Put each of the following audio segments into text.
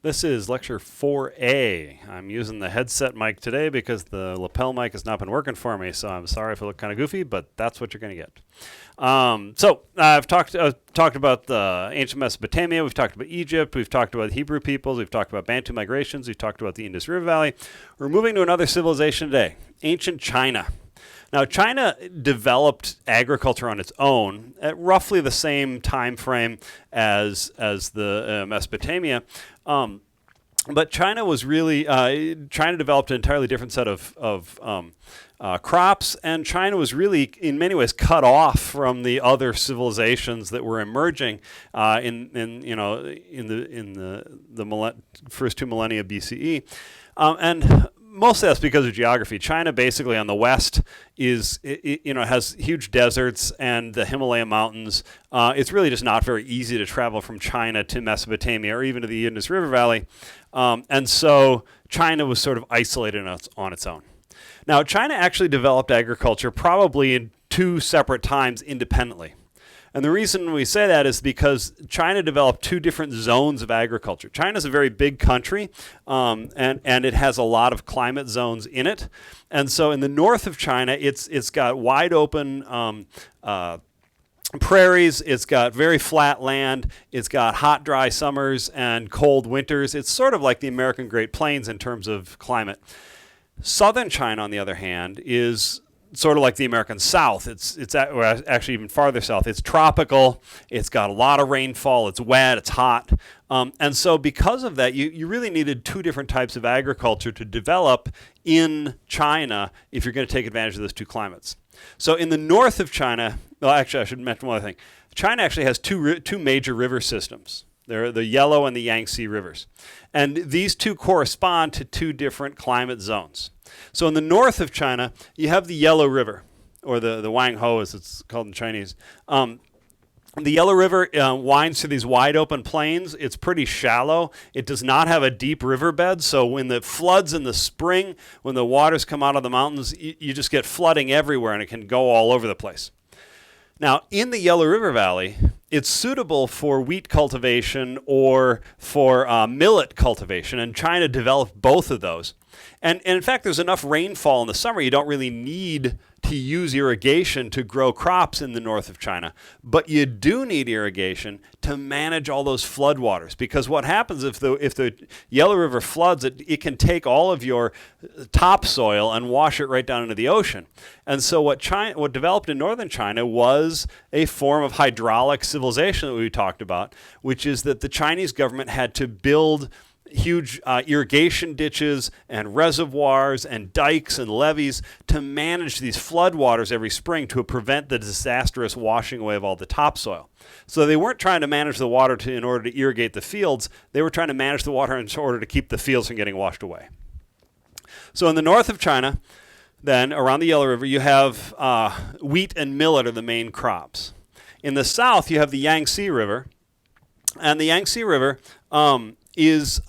This is lecture 4A. I'm using the headset mic today because the lapel mic has not been working for me, so I'm sorry if I look kind of goofy, but that's what you're going to get. I've talked about the ancient Mesopotamia. We've talked about Egypt. We've talked about Hebrew peoples. We've talked about Bantu migrations. We've talked about the Indus River Valley. We're moving to another civilization today, ancient China. Now, China developed agriculture on its own at roughly the same time frame as the Mesopotamia. But China was really China developed an entirely different set of crops, and China was really, in many ways, cut off from the other civilizations that were emerging in the first 2 millennia BCE, and mostly that's because of geography. China, basically, on the west has huge deserts and the Himalaya mountains. It's really just not very easy to travel from China to Mesopotamia or even to the Indus River Valley. And so China was sort of isolated on its own. Now, China actually developed agriculture probably in 2 separate times independently. And the reason we say that is because China developed 2 different zones of agriculture. China's a very big country, and it has a lot of climate zones in it. And so in the north of China, it's got wide open prairies, it's got very flat land, it's got hot, dry summers and cold winters. It's sort of like the American Great Plains in terms of climate. Southern China, on the other hand, is sort of like the American South. It's actually even farther south. It's tropical. It's got a lot of rainfall. It's wet. It's hot. And so because of that, you really needed 2 different types of agriculture to develop in China if you're going to take advantage of those 2 climates. So in the north of China, well, actually, I should mention one other thing. China actually has two major river systems. They're the Yellow and the Yangtze rivers. And these 2 correspond to 2 different climate zones. So in the north of China, you have the Yellow River, or the Wang Ho as it's called in Chinese. The Yellow River winds through these wide open plains. It's pretty shallow. It does not have a deep riverbed, so when the floods in the spring, when the waters come out of the mountains, you just get flooding everywhere and it can go all over the place. Now, in the Yellow River Valley, it's suitable for wheat cultivation or for millet cultivation, and China developed both of those. And in fact, there's enough rainfall in the summer, you don't really need to use irrigation to grow crops in the north of China. But you do need irrigation to manage all those floodwaters, because what happens if the Yellow River floods, it can take all of your topsoil and wash it right down into the ocean. And so what developed in northern China was a form of hydraulic civilization that we talked about, which is that the Chinese government had to build huge irrigation ditches and reservoirs and dikes and levees to manage these floodwaters every spring to prevent the disastrous washing away of all the topsoil. So they weren't trying to manage the water in order to irrigate the fields. They were trying to manage the water in order to keep the fields from getting washed away. So in the north of China, then around the Yellow River, you have wheat and millet are the main crops. In the south, you have the Yangtze River, and the Yangtze River it's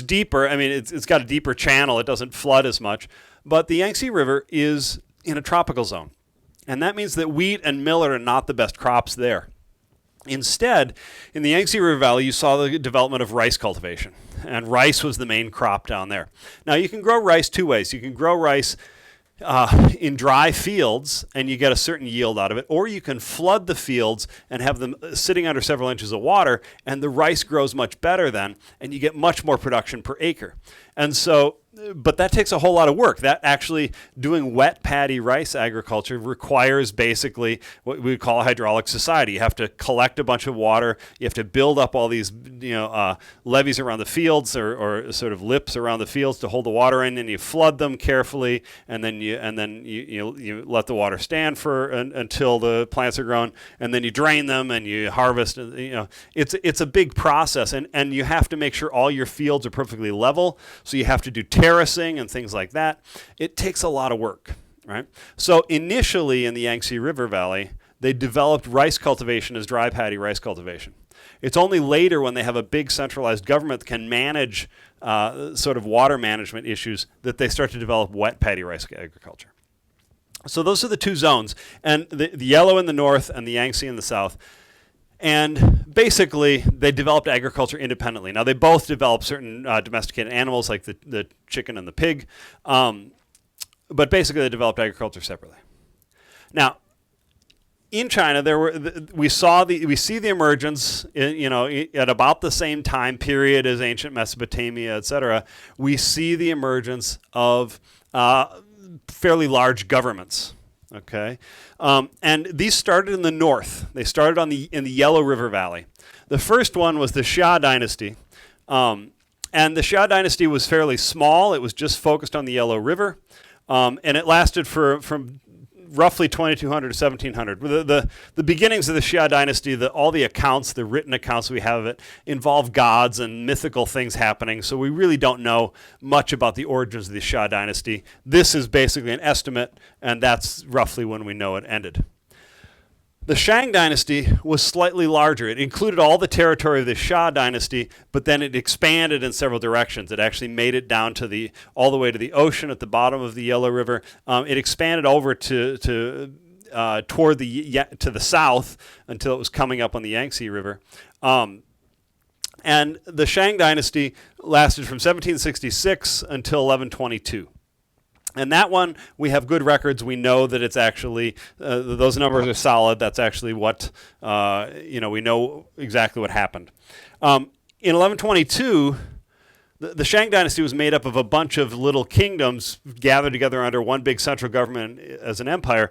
deeper. I mean, it's got a deeper channel. It doesn't flood as much. But the Yangtze River is in a tropical zone. And that means that wheat and millet are not the best crops there. Instead, in the Yangtze River Valley, you saw the development of rice cultivation. And rice was the main crop down there. Now, you can grow rice 2 ways. You can grow rice in dry fields, and you get a certain yield out of it, or you can flood the fields and have them sitting under several inches of water, and the rice grows much better then, and you get much more production per acre. And so, but that takes a whole lot of work. That actually, doing wet paddy rice agriculture requires basically what we would call a hydraulic society. You have to collect a bunch of water. You have to build up all these, levees around the fields or sort of lips around the fields to hold the water in, and you flood them carefully, and then you let the water stand until the plants are grown, and then you drain them and you harvest. It's a big process, and you have to make sure all your fields are perfectly level. So you have to do terracing and things like that. It takes a lot of work, right? So initially in the Yangtze River Valley, they developed rice cultivation as dry paddy rice cultivation. It's only later when they have a big centralized government that can manage sort of water management issues that they start to develop wet paddy rice agriculture. So those are the 2 zones, and the Yellow in the north and the Yangtze in the south. And basically, they developed agriculture independently. Now, they both developed certain domesticated animals like the chicken and the pig, but basically they developed agriculture separately. Now, in China, we see the emergence, at about the same time period as ancient Mesopotamia, etc. We see the emergence of fairly large governments. Okay, and these started in the north. They started in the Yellow River Valley. The first one was the Xia dynasty, and the Xia dynasty was fairly small. It was just focused on the Yellow River, and it lasted from roughly 2200 to 1700. The beginnings of the Xia dynasty, all the accounts, the written accounts we have of it, involve gods and mythical things happening, so we really don't know much about the origins of the Xia dynasty. This is basically an estimate, and that's roughly when we know it ended. The Shang dynasty was slightly larger. It included all the territory of the Xia dynasty, but then it expanded in several directions. It actually made it down to all the way to the ocean at the bottom of the Yellow River. It expanded over toward to the south until it was coming up on the Yangtze River. And the Shang dynasty lasted from 1766 until 1122. And that one, we have good records. We know that it's actually, those numbers are solid. That's actually what, we know exactly what happened. In 1122, the Shang dynasty was made up of a bunch of little kingdoms gathered together under one big central government as an empire.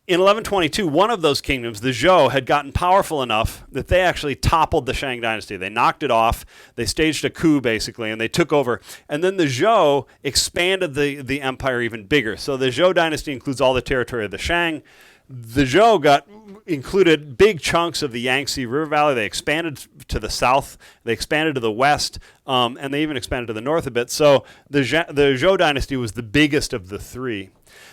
In 1122, one of those kingdoms, the Zhou, had gotten powerful enough that they actually toppled the Shang dynasty. They knocked it off. They staged a coup, basically, and they took over. And then the Zhou expanded the empire even bigger. So the Zhou dynasty includes all the territory of the Shang. The Zhou included big chunks of the Yangtze River Valley. They expanded to the south. They expanded to the west, and they even expanded to the north a bit. So the Zhou dynasty was the biggest of the three.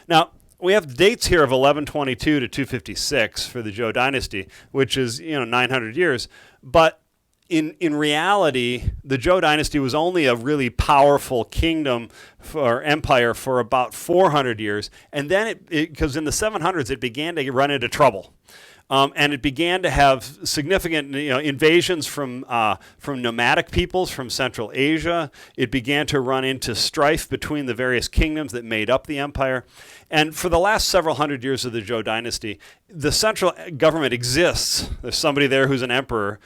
Now, we have dates here of 1122 to 256 for the Zhou dynasty, which is 900 years. But in reality, the Zhou dynasty was only a really powerful kingdom or empire for about 400 years, and then because in the 700s it began to run into trouble. And it began to have significant invasions from nomadic peoples from Central Asia. It began to run into strife between the various kingdoms that made up the empire. And for the last several hundred years of the Zhou dynasty, the central government exists. There's somebody there who's an emperor.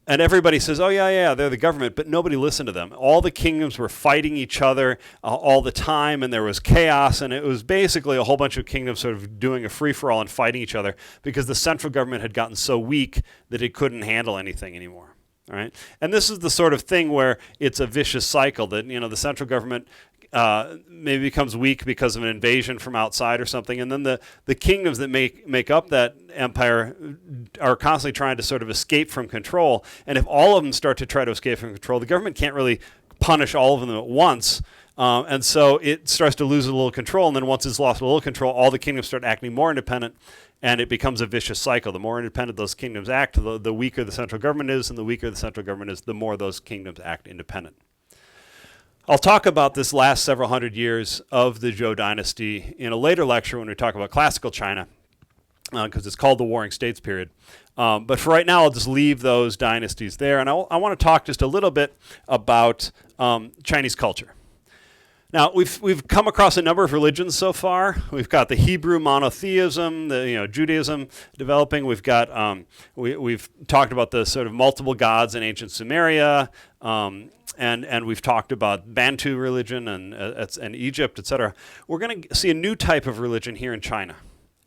And everybody says, oh, yeah, they're the government, but nobody listened to them. All the kingdoms were fighting each other all the time, and there was chaos, and it was basically a whole bunch of kingdoms sort of doing a free-for-all and fighting each other because the central government had gotten so weak that it couldn't handle anything anymore. All right? And this is the sort of thing where it's a vicious cycle that, the central government maybe becomes weak because of an invasion from outside or something, and then the kingdoms that make up that empire are constantly trying to sort of escape from control. And if all of them start to try to escape from control, the government can't really punish all of them at once, and so it starts to lose a little control. And then once it's lost a little control, all the kingdoms start acting more independent, and it becomes a vicious cycle. The more independent those kingdoms act, the weaker the central government is, and the weaker the central government is, the more those kingdoms act independent. I'll talk about this last several hundred years of the Zhou dynasty in a later lecture when we talk about classical China, because it's called the Warring States period. But for right now, I'll just leave those dynasties there, and I want to talk just a little bit about Chinese culture. Now, we've come across a number of religions so far. We've got the Hebrew monotheism, Judaism developing. We've got we've talked about the sort of multiple gods in ancient Sumeria. And we've talked about Bantu religion and Egypt, etc. We're going to see a new type of religion here in China.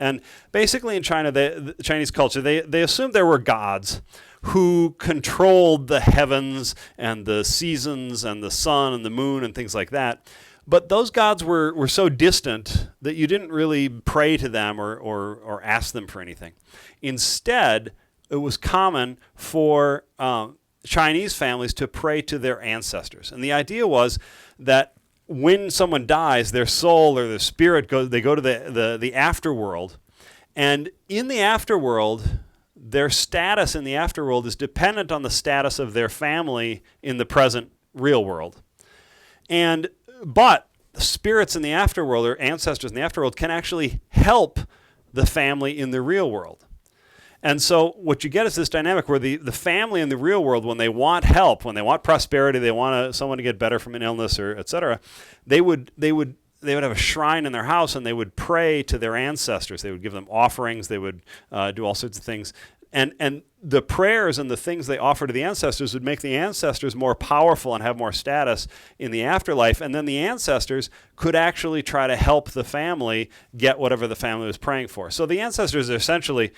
And basically in China, the Chinese culture, they assumed there were gods who controlled the heavens and the seasons and the sun and the moon and things like that. But those gods were so distant that you didn't really pray to them or ask them for anything. Instead, it was common for Chinese families to pray to their ancestors. And the idea was that when someone dies, their soul or their spirit they go to the afterworld. And in the afterworld, their status in the afterworld is dependent on the status of their family in the present real world. But spirits in the afterworld or ancestors in the afterworld can actually help the family in the real world. And so what you get is this dynamic where the family in the real world, when they want help, when they want prosperity, they want someone to get better from an illness or et cetera, they would have a shrine in their house and they would pray to their ancestors. They would give them offerings. They would do all sorts of things. And the prayers and the things they offer to the ancestors would make the ancestors more powerful and have more status in the afterlife. And then the ancestors could actually try to help the family get whatever the family was praying for. So the ancestors are essentially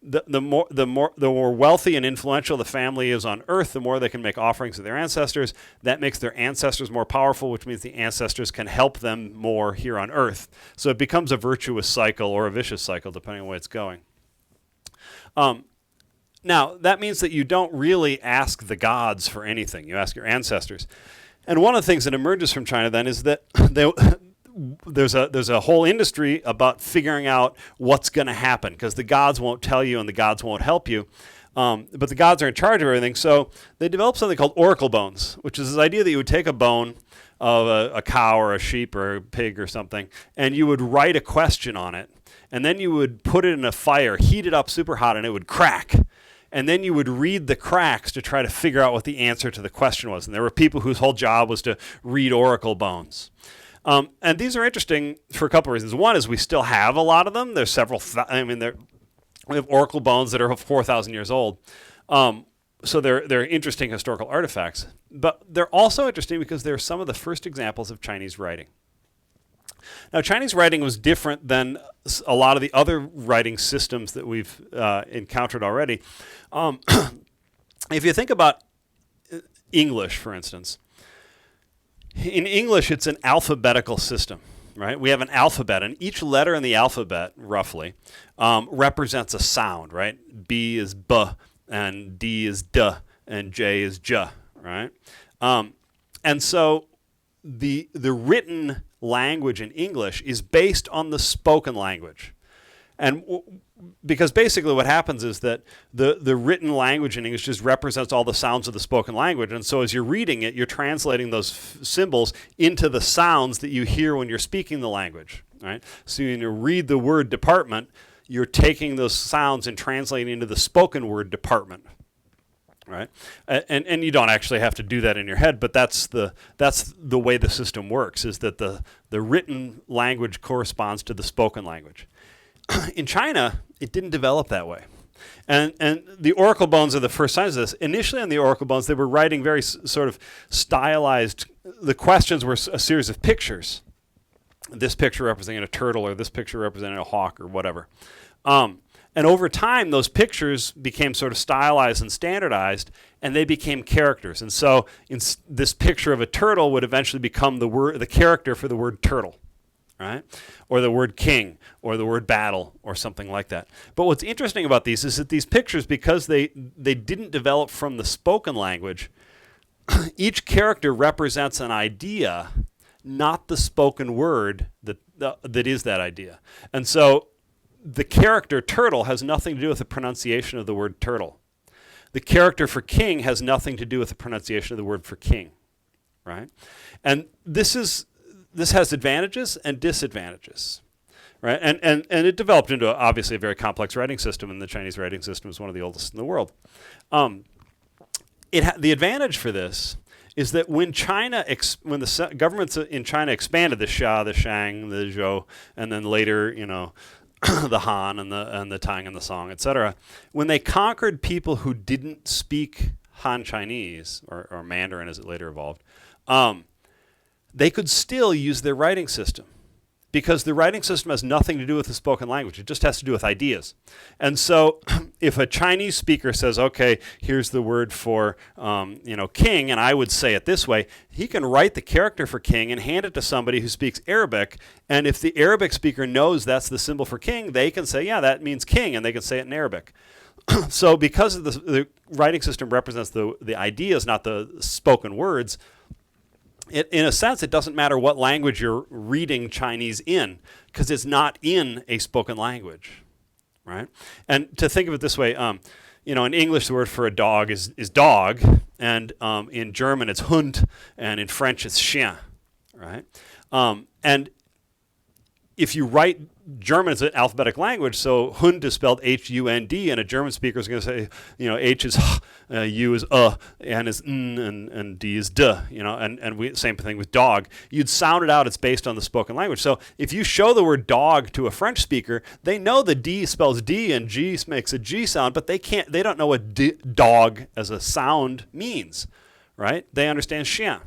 the more wealthy and influential the family is on earth, the more they can make offerings to their ancestors. That makes their ancestors more powerful, which means the ancestors can help them more here on earth. So it becomes a virtuous cycle or a vicious cycle, depending on where it's going. Now, that means that you don't really ask the gods for anything. You ask your ancestors. And one of the things that emerges from China then is that there's a whole industry about figuring out what's going to happen, because the gods won't tell you and the gods won't help you. But the gods are in charge of everything. So they developed something called oracle bones, which is this idea that you would take a bone of a cow or a sheep or a pig or something, and you would write a question on it. And then you would put it in a fire, heat it up super hot, and it would crack. And then you would read the cracks to try to figure out what the answer to the question was. And there were people whose whole job was to read oracle bones. And these are interesting for a couple of reasons. One is we still have a lot of them. There's several, we have oracle bones that are 4,000 years old. So they're interesting historical artifacts. But they're also interesting because they're some of the first examples of Chinese writing. Now, Chinese writing was different than a lot of the other writing systems that we've encountered already. If you think about English, for instance, in English, it's an alphabetical system, right? We have an alphabet, and each letter in the alphabet, roughly, represents a sound, right? B is B, and D is D, and J is J, right? And so the written language in English is based on the spoken language. And because basically what happens is that the written language in English just represents all the sounds of the spoken language. And so as you're reading it, you're translating those symbols into the sounds that you hear when you're speaking the language, right? So when you read the word department, you're taking those sounds and translating into the spoken word department. Right, and you don't actually have to do that in your head, but that's the way the system works, is that the written language corresponds to the spoken language. In China, it didn't develop that way, and the oracle bones are the first signs of this. Initially, on the oracle bones, they were writing very sort of stylized. The questions were a series of pictures. This picture representing a turtle, or this picture representing a hawk, or whatever. And over time, those pictures became sort of stylized and standardized, and they became characters. And so this picture of a turtle would eventually become the character for the word turtle, right? Or the word king, or the word battle, or something like that. But what's interesting about these is that these pictures, because they didn't develop from the spoken language, each character represents an idea, not the spoken word that is that idea. And so the character turtle has nothing to do with the pronunciation of the word turtle. The character for king has nothing to do with the pronunciation of the word for king, right? And this has advantages and disadvantages, right? And it developed into obviously a very complex writing system, and the Chinese writing system is one of the oldest in the world. The advantage for this is that when the governments in China expanded, the Xia, the Shang, the Zhou, and then later, the Han and the Tang and the Song, etc. When they conquered people who didn't speak Han Chinese, or Mandarin as it later evolved, they could still use their writing system, because the writing system has nothing to do with the spoken language. It just has to do with ideas. And so if a Chinese speaker says, okay, here's the word for king, and I would say it this way, he can write the character for king and hand it to somebody who speaks Arabic, and if the Arabic speaker knows that's the symbol for king, they can say, yeah, that means king, and they can say it in Arabic. So because of the writing system represents the ideas, not the spoken words, in a sense, it doesn't matter what language you're reading Chinese in, because it's not in a spoken language, right? And to think of it this way, in English, the word for a dog is dog, and in German, it's Hund, and in French, it's chien, right? And if you write German is an alphabetic language, so Hund is spelled H-U-N-D, and a German speaker is going to say, H is U is N is N, and D is D, and same thing with dog. You'd sound it out. It's based on the spoken language. So if you show the word dog to a French speaker, they know the D spells D and G makes a G sound, but they don't know what dog as a sound means, right? They understand chien.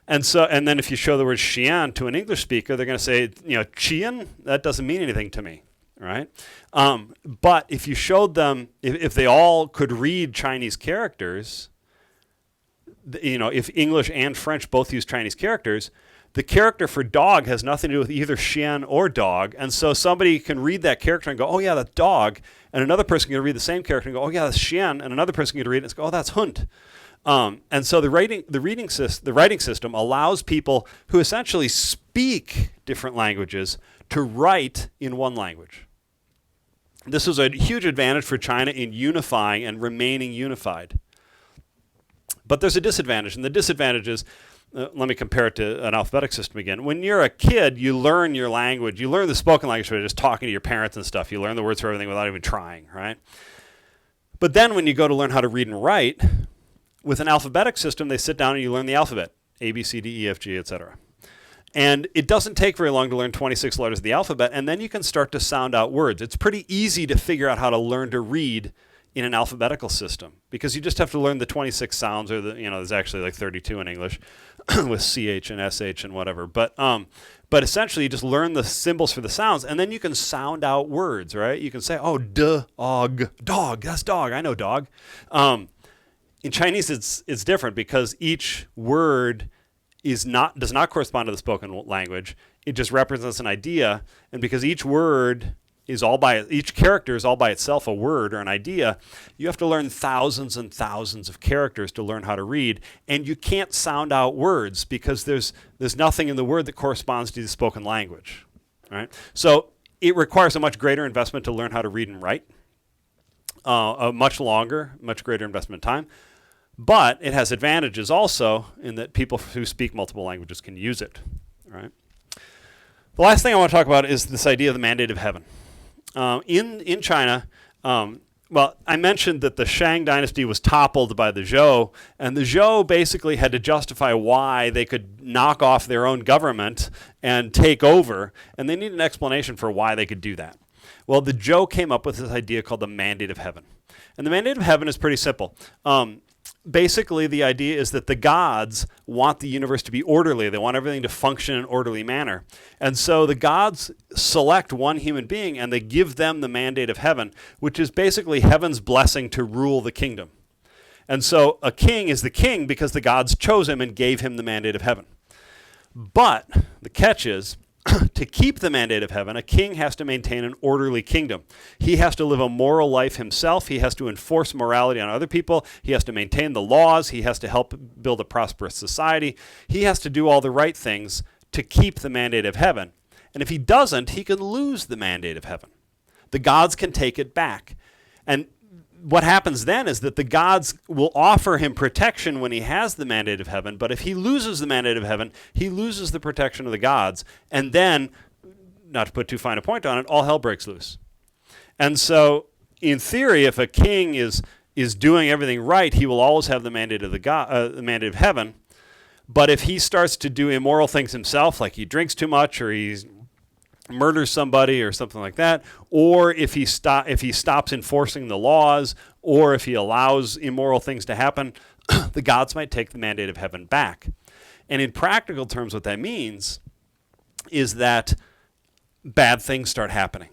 And then if you show the word chien to an English speaker, they're going to say, chien, that doesn't mean anything to me, right? But if you showed them, if they all could read Chinese characters, if English and French both use Chinese characters, the character for dog has nothing to do with either chien or dog. And so somebody can read that character and go, oh yeah, that's dog. And another person can read the same character and go, oh yeah, that's chien. And another person can read it and go, oh, that's Hund. And so the writing system allows people who essentially speak different languages to write in one language. This was a huge advantage for China in unifying and remaining unified. But there's a disadvantage, and the disadvantage is, let me compare it to an alphabetic system again. When you're a kid, you learn your language. You learn the spoken language by just talking to your parents and stuff. You learn the words for everything without even trying, right? But then when you go to learn how to read and write, with an alphabetic system, they sit down and you learn the alphabet, A, B, C, D, E, F, G, etc. And it doesn't take very long to learn 26 letters of the alphabet, and then you can start to sound out words. It's pretty easy to figure out how to learn to read in an alphabetical system because you just have to learn the 26 sounds, or there's actually like 32 in English with CH and SH and whatever. But essentially, you just learn the symbols for the sounds, and then you can sound out words, right? You can say, oh, dog, that's dog. I know dog. In Chinese, it's different because each word does not correspond to the spoken language. It just represents an idea, and because each character is all by itself a word or an idea, you have to learn thousands and thousands of characters to learn how to read, and you can't sound out words because there's nothing in the word that corresponds to the spoken language, right? So it requires a much greater investment to learn how to read and write, a much greater investment in time. But it has advantages also in that people who speak multiple languages can use it, right? The last thing I want to talk about is this idea of the mandate of heaven. In China, I mentioned that the Shang dynasty was toppled by the Zhou, and the Zhou basically had to justify why they could knock off their own government and take over, and they need an explanation for why they could do that. Well, the Zhou came up with this idea called the mandate of heaven. And the mandate of heaven is pretty simple. Basically, the idea is that the gods want the universe to be orderly. They want everything to function in an orderly manner. And so the gods select one human being and they give them the mandate of heaven, which is basically heaven's blessing to rule the kingdom. And so a king is the king because the gods chose him and gave him the mandate of heaven. But the catch is, to keep the mandate of heaven, a king has to maintain an orderly kingdom. He has to live a moral life himself. He has to enforce morality on other people. He has to maintain the laws. He has to help build a prosperous society. He has to do all the right things to keep the mandate of heaven. And if he doesn't, he can lose the mandate of heaven. The gods can take it back. And what happens then is that the gods will offer him protection when he has the mandate of heaven, but if he loses the mandate of heaven, he loses the protection of the gods, and then, not to put too fine a point on it, all hell breaks loose. And so, in theory, if a king is doing everything right, he will always have the mandate of the mandate of heaven. But if he starts to do immoral things himself, like he drinks too much or he murders somebody or something like that, or if he stops enforcing the laws, or if he allows immoral things to happen, the gods might take the mandate of heaven back. And in practical terms, what that means is that bad things start happening.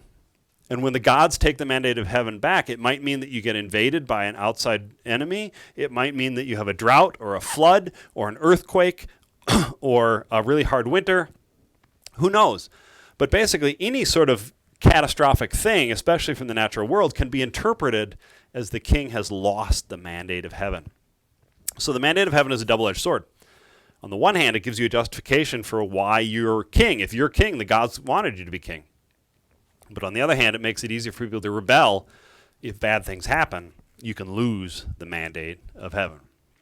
And when the gods take the mandate of heaven back, it might mean that you get invaded by an outside enemy. It might mean that you have a drought or a flood or an earthquake or a really hard winter. Who knows? But basically, any sort of catastrophic thing, especially from the natural world, can be interpreted as the king has lost the mandate of heaven. So the mandate of heaven is a double-edged sword. On the one hand, it gives you a justification for why you're king. If you're king, the gods wanted you to be king. But on the other hand, it makes it easier for people to rebel. If bad things happen, you can lose the mandate of heaven.